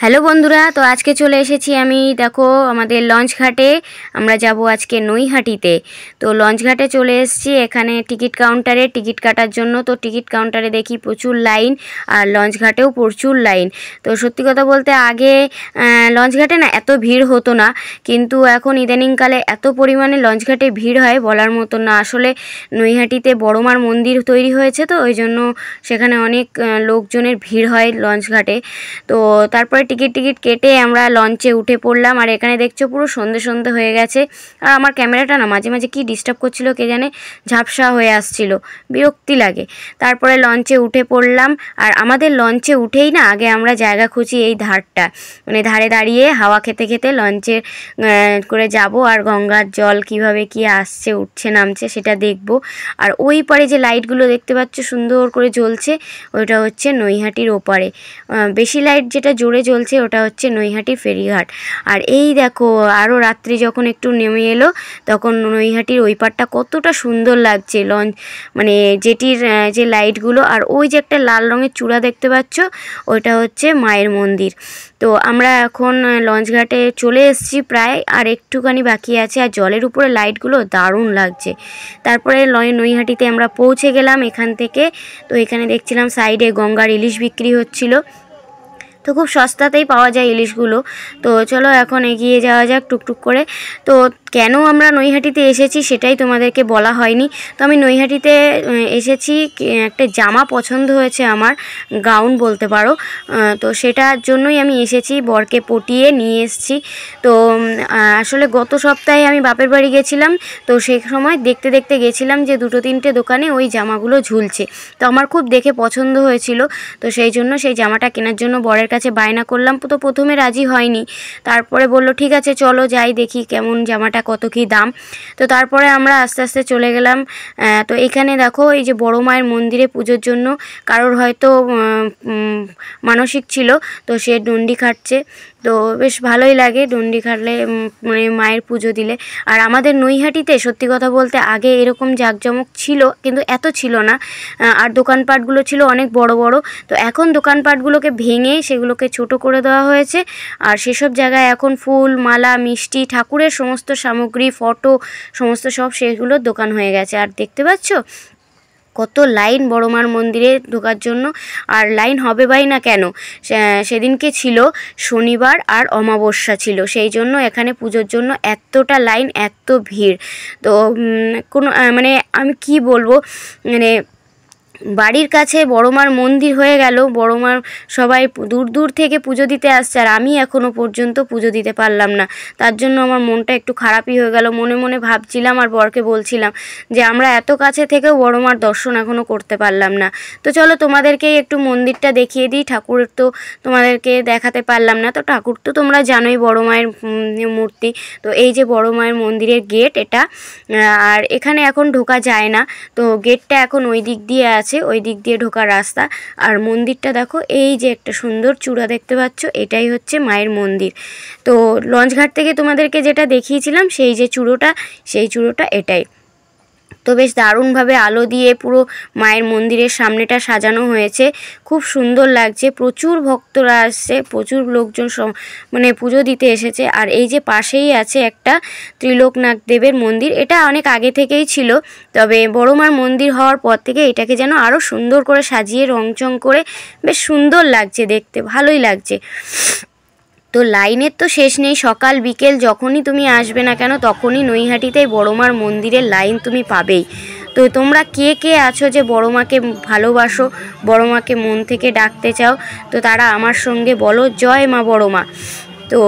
Hello বন্ধুরা, তো আজকে চলে এসেছি আমি। দেখো আমাদের লঞ্চ ঘাটে আমরা যাব আজকে নৈহাটিতে। তো লঞ্চ ঘাটে চলে এসেছি, এখানে টিকিট কাউন্টারে টিকিট কাটার জন্য। তো টিকিট কাউন্টারে দেখি প্রচুর লাইন, আর লঞ্চ ঘাটেও প্রচুর লাইন। তো সত্যি কথা বলতে আগে লঞ্চ ঘাটে না এত ভিড় হতো না, কিন্তু এখন ইদানিংকালে এত পরিমাণে লঞ্চ ঘাটে ভিড় হয় বলার মতো না। আসলে নৈহাটিতে বড় মার মন্দির তৈরি হয়েছে, তো ওই জন্য সেখানে অনেক লোকজনের ভিড় হয় লঞ্চ ঘাটে। তো তারপরে টিকিট কেটে আমরা লঞ্চে উঠে পড়লাম। আর এখানে দেখছো পুরো সন্ধে সন্ধে হয়ে গেছে। আর আমার ক্যামেরাটা না মাঝে মাঝে কি ডিস্টার্ব করছিল কে জানে, ঝাপসা হয়ে আসছিল, বিরক্তি লাগে। তারপরে লঞ্চে উঠে পড়লাম। আর আমাদের লঞ্চে উঠেই না আগে আমরা জায়গা খুঁজি এই ধারটা, মানে ধারে দাঁড়িয়ে হাওয়া খেতে খেতে লঞ্চে করে যাব, আর গঙ্গার জল কিভাবে কি আসছে উঠছে নামছে সেটা দেখব। আর ওই পারে যে লাইটগুলো দেখতে পাচ্ছ সুন্দর করে জ্বলছে, ওইটা হচ্ছে নৈহাটির ওপারে। বেশি লাইট যেটা জোরে জ্বলছে ওটা হচ্ছে নৈহাটি ফেরিঘাট। আর এই দেখো আরও রাত্রি যখন একটু নেমে এলো তখন নৈহাটির ওই পারটা কতটা সুন্দর লাগছে লঞ্চ, মানে যেটির যে লাইটগুলো। আর ওই যে একটা লাল রঙের চূড়া দেখতে পাচ্ছ, ওইটা হচ্ছে মায়ের মন্দির। তো আমরা এখন লঞ্চ ঘাটে চলে এসেছি প্রায়, আর একটুখানি বাকি আছে। আর জলের উপরে লাইটগুলো দারুণ লাগছে। তারপরে নৈহাটিতে আমরা পৌঁছে গেলাম এখান থেকে। তো এখানে দেখছিলাম সাইডে গঙ্গার ইলিশ বিক্রি হচ্ছিল, তো খুব সস্তাতেই পাওয়া যায় ইলিশগুলো। তো চলো এখন এগিয়ে যাওয়া যাক টুকটুক করে। তো কেন আমরা নৈহাটিতে এসেছি সেটাই তোমাদেরকে বলা হয়নি। তো আমি নৈহাটিতে এসেছি, একটা জামা পছন্দ হয়েছে আমার, গাউন বলতে পারো। তো সেটার জন্যই আমি এসেছি, বরকে পটিয়ে নিয়ে এসেছি। তো আসলে গত সপ্তাহে আমি বাপের বাড়ি গেছিলাম, তো সেই সময় দেখতে দেখতে গেছিলাম যে দুটো তিনটে দোকানে ওই জামাগুলো ঝুলছে। তো আমার খুব দেখে পছন্দ হয়েছিল, তো সেই জন্য সেই জামাটা কেনার জন্য বরের কাছে বায়না করলাম। তো প্রথমে রাজি হয়নি, তারপরে বলল ঠিক আছে চলো যাই দেখি কেমন জামাটা, কত কি দাম। তো তারপরে আমরা আস্তে আস্তে চলে গেলাম। তো এখানে দেখো এই যে বড় মায়ের মন্দিরে পুজোর জন্য কারোর হয়তো মানসিক ছিল, তো সে ডন্ডি খাটছে। তো বেশ ভালোই লাগে ডন্ডি খাটলে, মানে মায়ের পুজো দিলে। আর আমাদের নৈহাটিতে সত্যি কথা বলতে আগে এরকম জাঁকজমক ছিল, কিন্তু এত ছিল না। আর দোকানপাটগুলো ছিল অনেক বড় বড়। তো এখন দোকানপাটগুলোকে ভেঙে সেগুলোকে ছোট করে দেওয়া হয়েছে। আর সেসব জায়গায় এখন ফুল মালা মিষ্টি ঠাকুরের সমস্ত সামগ্রী ফটো সমস্ত সব সেগুলোর দোকান হয়ে গেছে। আর দেখতে পাচ্ছ কত লাইন বড় মার মন্দিরে ঢোকার জন্য। আর লাইন হবে বাই না কেন, সেদিনকে ছিল শনিবার আর অমাবস্যা ছিল, সেই জন্য এখানে পুজোর জন্য এতটা লাইন, এত ভিড়। তো কোনো মানে আমি কি বলবো, মানে বাড়ির কাছে বড় মার মন্দির হয়ে গেল, বড় মার সবাই দূর দূর থেকে পুজো দিতে আসছে, আর আমি এখনও পর্যন্ত পুজো দিতে পারলাম না। তার জন্য আমার মনটা একটু খারাপই হয়ে গেল। মনে মনে ভাবছিলাম আর বরকে বলছিলাম যে আমরা এত কাছে থেকেও বড় মার দর্শন এখনও করতে পারলাম না। তো চলো তোমাদেরকে একটু মন্দিরটা দেখিয়ে দিই। ঠাকুরের তো তোমাদেরকে দেখাতে পারলাম না, তো ঠাকুর তো তোমরা জানোই বড় মায়ের মূর্তি। তো এই যে বড় মায়ের মন্দিরের গেট এটা, আর এখানে এখন ঢোকা যায় না, তো গেটটা এখন ওই দিক দিয়ে আছে, ওই দিক দিয়ে ঢোকার রাস্তা। আর মন্দিরটা দেখো, এই যে একটা সুন্দর চূড়া দেখতে পাচ্ছ, এটাই হচ্ছে মায়ের মন্দির। তো লঞ্চঘাট থেকে তোমাদেরকে যেটা দেখিয়েছিলাম সেই যে চূড়োটা, সেই চূড়োটা এটাই। তো বেশ দারুণভাবে আলো দিয়ে পুরো মায়ের মন্দিরের সামনেটা সাজানো হয়েছে, খুব সুন্দর লাগছে। প্রচুর ভক্তরা আসছে, প্রচুর লোকজন মানে পুজো দিতে এসেছে। আর এই যে পাশেই আছে একটা ত্রিলোকনাথ দেবের মন্দির, এটা অনেক আগে থেকেই ছিল, তবে বড় মার মন্দির হওয়ার পর থেকে এটাকে যেন আরও সুন্দর করে সাজিয়ে রংচং করে বেশ সুন্দর লাগছে দেখতে, ভালোই লাগছে। তো লাইনের তো শেষ নেই, সকাল বিকেল যখনই তুমি আসবে না কেন তখনই নৈহাটিতে বড় মার মন্দিরের লাইন তুমি পাবেই। তো তোমরা কে কে আছো যে বড় মাকে ভালোবাসো, বড় মাকে মন থেকে ডাকতে চাও, তো তারা আমার সঙ্গে বলো জয় মা বড় মা। তো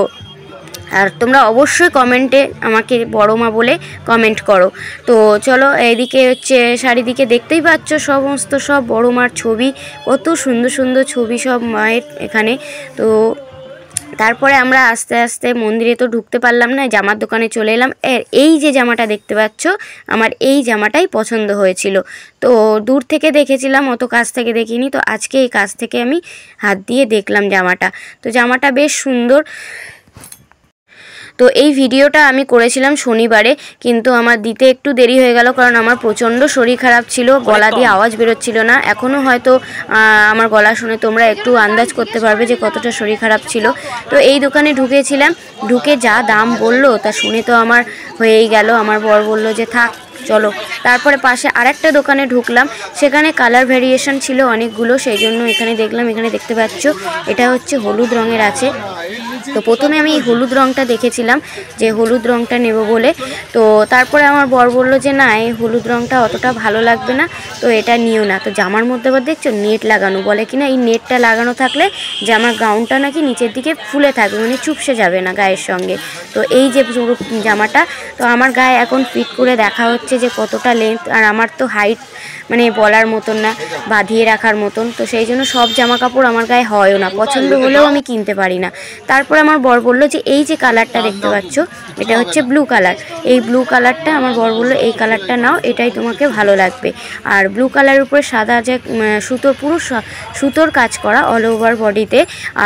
আর তোমরা অবশ্যই কমেন্টে আমাকে বড় মা বলে কমেন্ট করো। তো চলো এইদিকে হচ্ছে চারিদিকে দেখতেই পাচ্ছ সমস্ত সব বড় মার ছবি, কত সুন্দর সুন্দর ছবি সব মায়ের এখানে। তো তারপরে আমরা আস্তে আস্তে মন্দিরে তো ঢুকতে পারলাম না, জামার দোকানে চলে এলাম। এই যে জামাটা দেখতে পাচ্ছ, আমার এই জামাটাই পছন্দ হয়েছিল। তো দূর থেকে দেখেছিলাম, অত কাছ থেকে দেখিনি, তো আজকে এই কাছ থেকে আমি হাত দিয়ে দেখলাম জামাটা। তো জামাটা বেশ সুন্দর। তো এই ভিডিওটা আমি করেছিলাম শনিবারে, কিন্তু আমার দিতে একটু দেরি হয়ে গেল, কারণ আমার প্রচণ্ড শরীর খারাপ ছিল, গলা দিয়ে আওয়াজ বেরোচ্ছিল না। এখনও হয়তো আমার গলা শুনে তোমরা একটু আন্দাজ করতে পারবে যে কতটা শরীর খারাপ ছিল। তো এই দোকানে ঢুকেছিলাম, ঢুকে যা দাম বললো তা শুনে তো আমার হয়েই গেল। আমার বর বললো যে থাক চলো। তারপরে পাশে আরেকটা দোকানে ঢুকলাম, সেখানে কালার ভ্যারিয়েশন ছিল অনেকগুলো, সেই জন্য এখানে দেখলাম। এখানে দেখতে পাচ্ছ এটা হচ্ছে হলুদ রঙের আছে। তো প্রথমে আমি এই হলুদ রঙটা দেখেছিলাম যে হলুদ রঙটা নেব বলে। তো তারপরে আমার বর বলল যে না, এই হলুদ রঙটা অতটা ভালো লাগবে না, তো এটা নিও না। তো জামার মধ্যে আবার দেখছো নেট লাগানো, বলে কিনা এই নেটটা লাগানো থাকলে জামার গাউনটা নাকি নিচের দিকে ফুলে থাকবে, মানে চুপসে যাবে না গায়ের সঙ্গে। তো এই যে পুরো জামাটা, তো আমার গায়ে এখন ফিট করে দেখা হচ্ছে যে কতটা লেন্থ, আর আমার তো হাইট মানে বলার মতন না, বাঁধিয়ে রাখার মতন। তো সেই জন্য সব জামা কাপড় আমার গায়ে হয়ও না, পছন্দ হলেও আমি কিনতে পারি না। তারপরে আমার বর বললো যে এই যে কালারটা দেখতে পাচ্ছ এটা হচ্ছে ব্লু কালার, এই ব্লু কালারটা আমার বর বললো এই কালারটা নাও, এটাই তোমাকে ভালো লাগবে। আর ব্লু কালারের উপরে সাদা যে সুতোর, পুরো সুতোর কাজ করা অল ওভার বডিতে,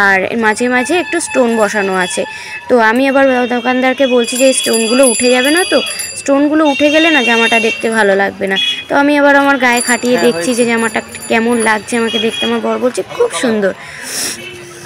আর মাঝে মাঝে একটু স্টোন বসানো আছে। তো আমি আবার দোকানদারকে বলছি যে এই স্টোনগুলো উঠে যাবে না, তো স্টোনগুলো উঠে গেলে না জামাটা দেখতে ভালো লাগবে না। তো আমি আবার আমার গায়ে খাটিয়ে দেখছি যে জামাটা কেমন লাগছে আমাকে দেখতে। আমার বর বলছে খুব সুন্দর।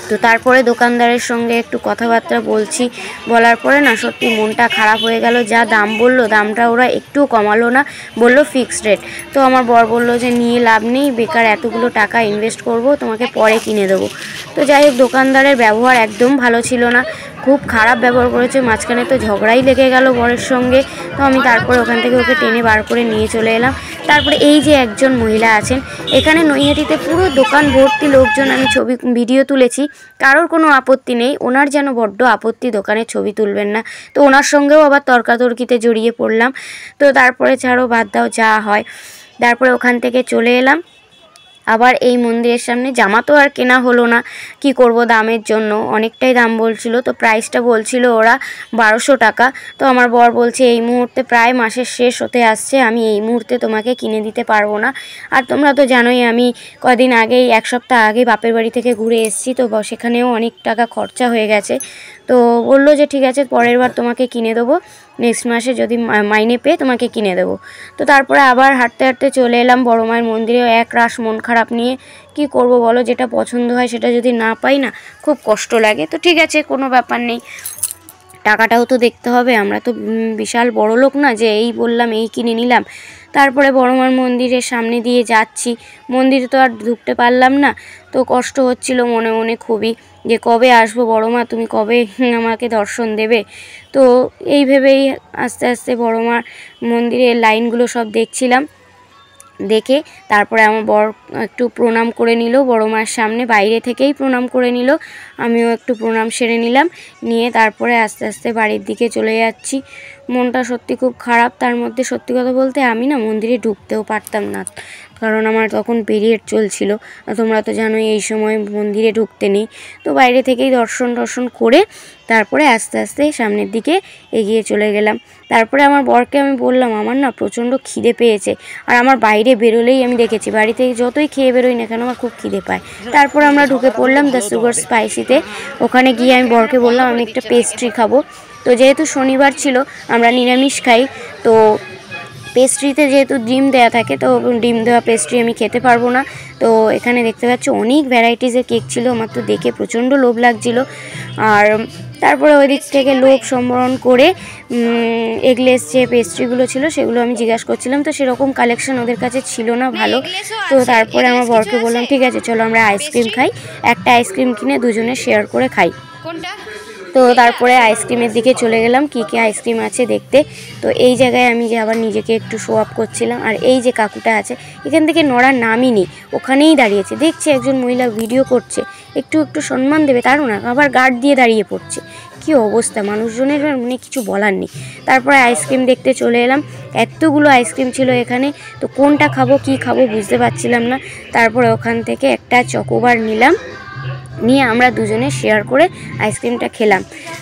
তো তারপরে দোকানদারের সঙ্গে একটু কথাবার্তা বলছি, বলার পরে না সত্যি মনটা খারাপ হয়ে গেল। যা দাম বললো, দামটা ওরা একটু কমালো না, বললো ফিক্সড রেট। তো আমার বর বললো যে নিয়ে লাভ নেই, বেকার এতগুলো টাকা ইনভেস্ট করব, তোমাকে পরে কিনে দেবো। তো যাই হোক, দোকানদারের ব্যবহার একদম ভালো ছিল না, খুব খারাপ ব্যবহার করেছে। মাঝখানে তো ঝগড়াই লেগে গেল বরের সঙ্গে। তো আমি তারপরে ওখান থেকে ওকে টেনে বার করে নিয়ে চলে এলাম। তারপরে এই যে একজন মহিলা আছেন, এখানে নৈহাটিতে পুরো দোকান ভর্তি লোকজন, আমি ভিডিও তুলেছি, কারোর কোনো আপত্তি নেই। ওনার যেন বড্ড আপত্তি, দোকানে ছবি তুলবেন না। তো ওনার সঙ্গেও আবার তর্কাতর্কিতে জড়িয়ে পড়লাম। তো তারপরে ছাড়ো, বাদ দাও, যা হয়। তারপরে ওখান থেকে চলে এলাম আবার এই মন্দিরের সামনে। জামা তো আর কেনা হলো না, কি করব, দামের জন্য অনেকটাই দাম বলছিল। তো প্রাইসটা বলছিল ওরা 1200 টাকা। তো আমার বর বলছে এই মুহূর্তে প্রায় মাসের শেষ হতে আসছে, আমি এই মুহূর্তে তোমাকে কিনে দিতে পারবো না। আর তোমরা তো জানোই আমি কদিন আগেই, 1 সপ্তাহ আগে বাপের বাড়ি থেকে ঘুরে এসেছি, তো সেখানেও অনেক টাকা খরচা হয়ে গেছে। তো বললো যে ঠিক আছে, পরের বার তোমাকে কিনে দেবো, নেক্সট মাসে যদি মাইনে পেয়ে তোমাকে কিনে দেবো। তো তারপরে আবার হাঁটতে হাঁটতে চলে এলাম বড় মায়ের মন্দিরে, এক রাশ মন খারাপ নিয়ে। কি করব বলো, যেটা পছন্দ হয় সেটা যদি না পাই না, খুব কষ্ট লাগে। তো ঠিক আছে, কোনো ব্যাপার নেই, টাকাটাও তো দেখতে হবে, আমরা তো বিশাল বড় লোক না যে এই বললাম এই কিনে নিলাম। তারপরে বড়মার মন্দিরের সামনে দিয়ে যাচ্ছি, মন্দিরে তো আর ঢুকতে পারলাম না। তো কষ্ট হচ্ছিল মনে মনে খুবই, যে কবে আসবো বড়মা, তুমি কবে আমাকে দর্শন দেবে। তো এই ভেবেই আস্তে আস্তে বড়মার মন্দিরের লাইনগুলো সব দেখছিলাম। দেখে তারপরে আমার বর একটু প্রণাম করে নিল বড় মার সামনে, বাইরে থেকেই প্রণাম করে নিল, আমিও একটু প্রণাম সেরে নিলাম, নিয়ে তারপরে আস্তে আস্তে বাড়ির দিকে চলে যাচ্ছি। মনটা সত্যি খুব খারাপ। তার মধ্যে সত্যি কথা বলতে আমি না মন্দিরে ঢুকতেও পারতাম না, কারণ আমার তখন পিরিয়ড চলছিল। তোমরা তো জানোই এই সময় মন্দিরে ঢুকতে নেই। তো বাইরে থেকেই দর্শন করে তারপরে আস্তে আস্তে সামনের দিকে এগিয়ে চলে গেলাম। তারপরে আমার বরকে আমি বললাম আমার না প্রচণ্ড খিদে পেয়েছে, আর আমার বাইরে বেরোলেই আমি দেখেছি, বাড়ি থেকে যতই খেয়ে বেরোই না কেন আমার খুব খিদে পায়। তারপর আমরা ঢুকে পড়লাম দ্য সুগার স্পাইসিতে। ওখানে গিয়ে আমি বরকে বললাম আমি একটা পেস্ট্রি খাবো। তো যেহেতু শনিবার ছিল, আমরা নিরামিষ খাই, তো পেস্ট্রিতে যেহেতু ডিম দেওয়া থাকে, তো ডিম দেওয়া পেস্ট্রি আমি খেতে পারবো না। তো এখানে দেখতে পাচ্ছ অনেক ভ্যারাইটিসের কেক ছিল, আমার তো দেখে প্রচণ্ড লোভ লাগছিল। আর তারপরে ওই দিক থেকে লোভ সম্বরণ করে এগলেস যে পেস্ট্রিগুলো ছিল সেগুলো আমি জিজ্ঞাসা করছিলাম, তো সেরকম কালেকশন ওদের কাছে ছিল না ভালো। তো তারপরে আমার বরকে বললাম ঠিক আছে চলো আমরা আইসক্রিম খাই, একটা আইসক্রিম কিনে দুজনে শেয়ার করে খাই। তো তারপরে আইসক্রিমের দিকে চলে গেলাম, কী কী আইসক্রিম আছে দেখতে। তো এই জায়গায় আমি যে আবার নিজেকে একটু শো আপ করছিলাম। আর এই যে কাকুটা আছে, এখান থেকে নড়ার নামই নেই, ওখানেই দাঁড়িয়েছে। দেখছি একজন মহিলা ভিডিও করছে, একটু সম্মান দেবে তারও না, আবার গার্ড দিয়ে দাঁড়িয়ে পড়ছে। কি অবস্থা মানুষজনের, মানে কিছু বলার নেই। তারপরে আইসক্রিম দেখতে চলে এলাম, এতগুলো আইসক্রিম ছিল এখানে, তো কোনটা খাবো কি খাবো বুঝতে পারছিলাম না। তারপরে ওখান থেকে একটা চকোবার নিলাম, নিয়ে আমরা দুজনে শেয়ার করে আইসক্রিমটা খেলাম।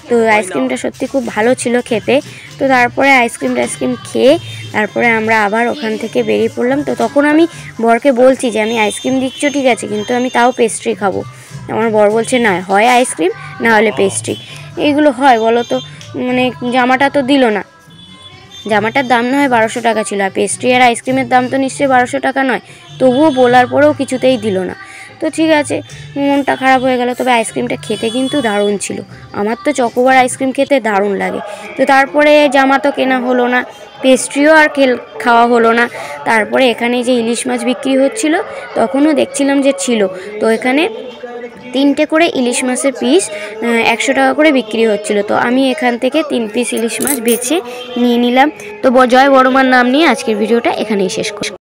তো আইসক্রিমটা সত্যি খুব ভালো ছিল খেতে। তো তারপরে আইসক্রিম খেয়ে তারপরে আমরা আবার ওখান থেকে বেরিয়ে পড়লাম। তো তখন আমি বরকে বলছি যে আমি আইসক্রিম দিচ্ছ ঠিক আছে, কিন্তু আমি তাও পেস্ট্রি খাবো। আমার বর বলছে না, হয় আইসক্রিম না হলে পেস্ট্রি। এইগুলো হয় বলো তো, মানে জামাটা তো দিল না। জামাটার দাম না হয় 1200 টাকা ছিল, আর পেস্ট্রি আর আইসক্রিমের দাম তো নিশ্চয়ই 1200 টাকা নয়। তবুও বলার পরেও কিছুতেই দিল না। তো ঠিক আছে, মনটা খারাপ হয়ে গেল। তবে আইসক্রিমটা খেতে কিন্তু দারুণ ছিল। আমার তো চকোবার আইসক্রিম খেতে দারুণ লাগে। তো তারপরে জামা তো কেনা হলো না, পেস্ট্রিও আর খাওয়া হলো না। তারপরে এখানে যে ইলিশ মাছ বিক্রি হচ্ছিল তখনও দেখছিলাম যে ছিল, তো এখানে 3টে করে ইলিশ মাছের পিস 100 টাকা করে বিক্রি হচ্ছিল। তো আমি এখান থেকে 3 পিস ইলিশ মাছ বেছে নিয়ে নিলাম। তো জয় বড়মার নাম নিয়ে আজকের ভিডিওটা এখানেই শেষ করছি।